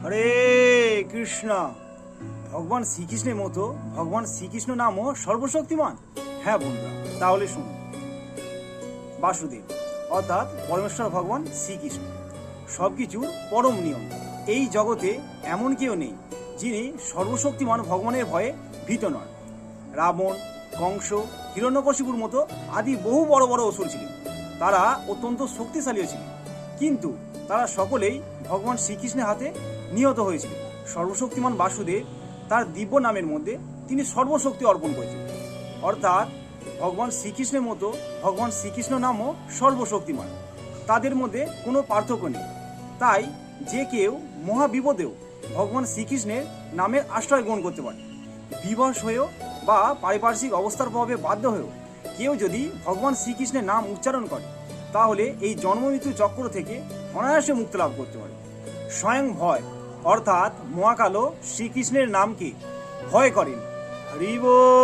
হরে কৃষ্ণ। ভগবান শ্রীকৃষ্ণের মতো ভগবান শ্রীকৃষ্ণ নামও সর্বশক্তিমান। হ্যাঁ বন্ধুরা, তাহলে শুনুন। বাসুদেব অর্থাৎ পরমেশ্বর ভগবান শ্রীকৃষ্ণ সবকিছুর পরম নিয়ম। এই জগতে এমন কেউ নেই যিনি সর্বশক্তিমান ভগবানের ভয়ে ভীত নন। রাবণ, কংস, হিরণ্যকশিপুর মতো আদি বহু বড় বড় অসুর ছিলেন। তারা অত্যন্ত শক্তিশালীও ছিলেন, কিন্তু তারা সকলেই ভগবান শ্রীকৃষ্ণের হাতে নিহত হয়েছিলেন। সর্বশক্তিমান বাসুদেব তার দিব্য নামের মধ্যে তিনি সর্বশক্তি অর্পণ করেছিলেন, অর্থাৎ ভগবান শ্রীকৃষ্ণের মতো ভগবান শ্রীকৃষ্ণ নামও সর্বশক্তিমান। তাদের মধ্যে কোনো পার্থক্য নেই। তাই যে কেউ মহাবিপদেও ভগবান শ্রীকৃষ্ণের নামের আশ্রয় গ্রহণ করতে পারে। বিবশ হয়েও বা পারিপার্শ্বিক অবস্থার প্রভাবে বাধ্য হয়েও কেউ যদি ভগবান শ্রীকৃষ্ণের নাম উচ্চারণ করে, তাহলে এই জন্মমৃত্যু চক্র থেকে অনায়াসে মুক্তি লাভ করতে পারে। স্বয়ং ভয় অর্থাৎ মহাকালও শ্রীকৃষ্ণের নামকে ভয় করেন। হরি বল।